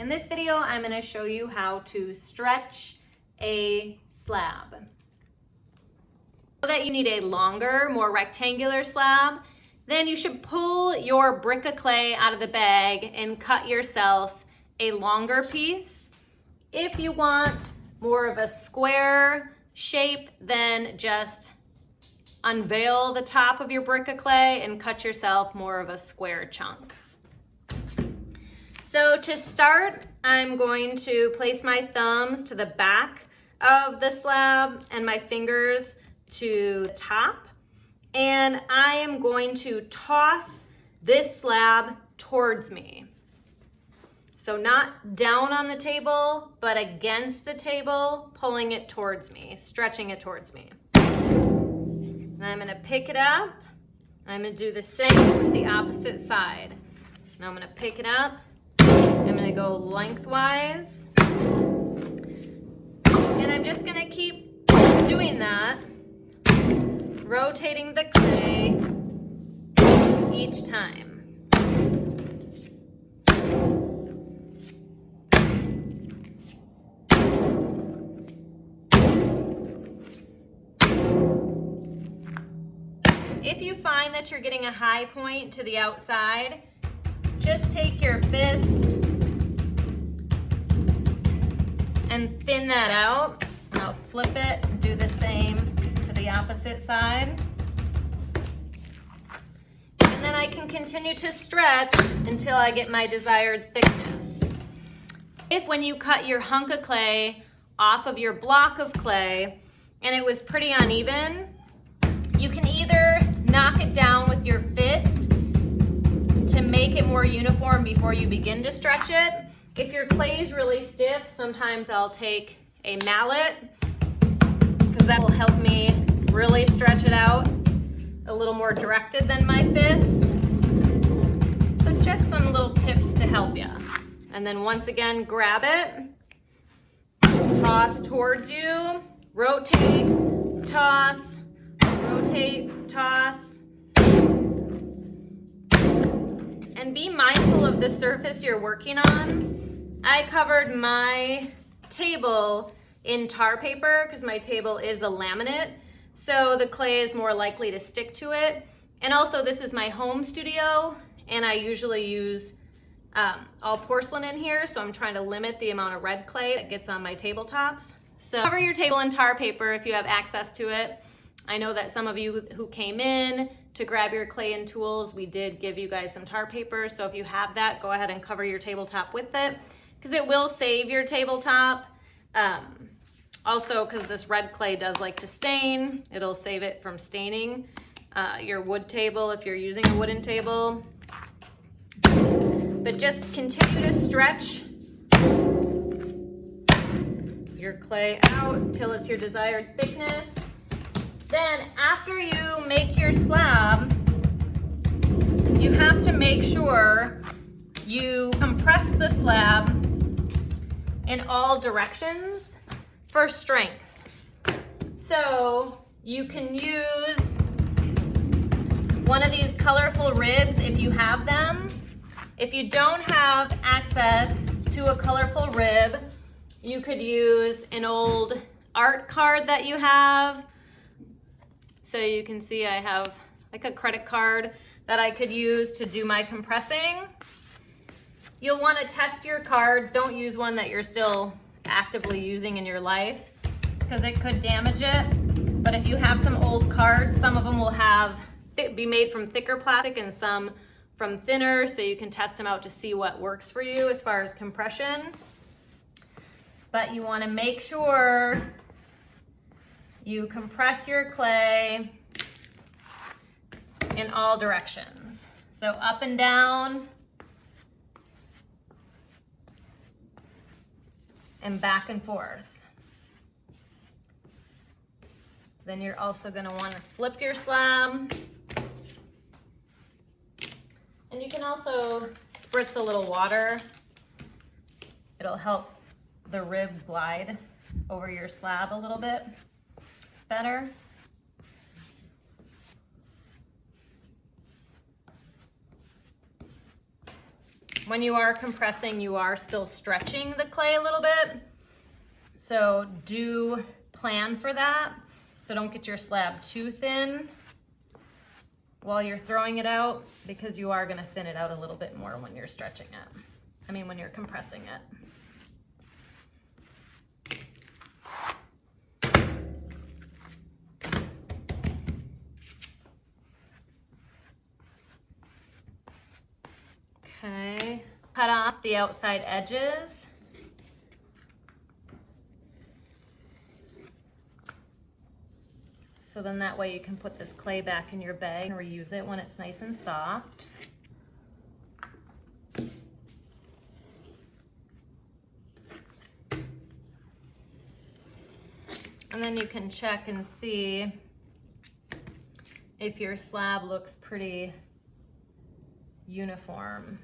In this video, I'm going to show you how to stretch a slab. So that you need a longer, more rectangular slab, then you should pull your brick of clay out of the bag and cut yourself a longer piece. If you want more of a square shape, then just unveil the top of your brick of clay and cut yourself more of a square chunk. So to start, I'm going to place my thumbs to the back of the slab and my fingers to the top. And I am going to toss this slab towards me. So not down on the table, but against the table, pulling it towards me, stretching it towards me. And I'm gonna pick it up. I'm gonna do the same with the opposite side. Now I'm gonna pick it up. I'm gonna go lengthwise. And I'm just gonna keep doing that, rotating the clay each time. If you find that you're getting a high point to the outside, just take your fist and thin that out. And I'll flip it and do the same to the opposite side. And then I can continue to stretch until I get my desired thickness. If when you cut your hunk of clay off of your block of clay and it was pretty uneven, you can either knock it down with your fist to make it more uniform before you begin to stretch it. If your clay is really stiff, sometimes I'll take a mallet because that will help me really stretch it out a little more directed than my fist. So just some little tips to help you. And then once again, grab it, toss towards you, rotate, toss, rotate, toss. And be mindful of the surface you're working on. I covered my table in tar paper because my table is a laminate, so the clay is more likely to stick to it. And also this is my home studio and I usually use all porcelain in here, so I'm trying to limit the amount of red clay that gets on my tabletops. So cover your table in tar paper if you have access to it. I know that some of you who came in to grab your clay and tools, we did give you guys some tar paper. So if you have that, go ahead and cover your tabletop with it because it will save your tabletop. Also, because this red clay does like to stain, it'll save it from staining your wood table if you're using a wooden table. But just continue to stretch your clay out till it's your desired thickness. Then after you make your slab, you have to make sure you compress the slab in all directions for strength. So you can use one of these colorful ribs if you have them. If you don't have access to a colorful rib, you could use an old art card that you have. So you can see I have like a credit card that I could use to do my compressing. You'll want to test your cards. Don't use one that you're still actively using in your life because it could damage it. But if you have some old cards, some of them will be made from thicker plastic and some from thinner, so you can test them out to see what works for you as far as compression. But you want to make sure you compress your clay in all directions. So up and down and back and forth. Then you're also going to want to flip your slab. And you can also spritz a little water. It'll help the rib glide over your slab a little bit better. When you are compressing, you are still stretching the clay a little bit. So do plan for that. So don't get your slab too thin while you're throwing it out, because you are gonna thin it out a little bit more when you're stretching it. I mean, when you're compressing it. Okay, cut off the outside edges. So then that way you can put this clay back in your bag and reuse it when it's nice and soft. And then you can check and see if your slab looks pretty uniform.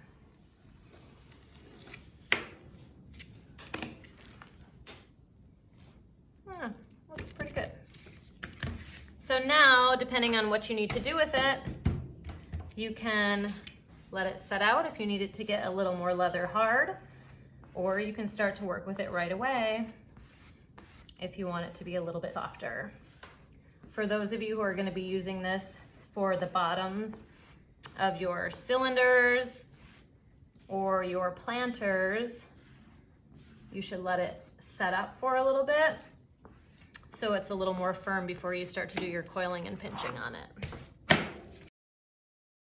Looks pretty good. So now, depending on what you need to do with it, you can let it set out if you need it to get a little more leather hard, or you can start to work with it right away if you want it to be a little bit softer. For those of you who are going to be using this for the bottoms of your cylinders or your planters, you should let it set up for a little bit so it's a little more firm before you start to do your coiling and pinching on it.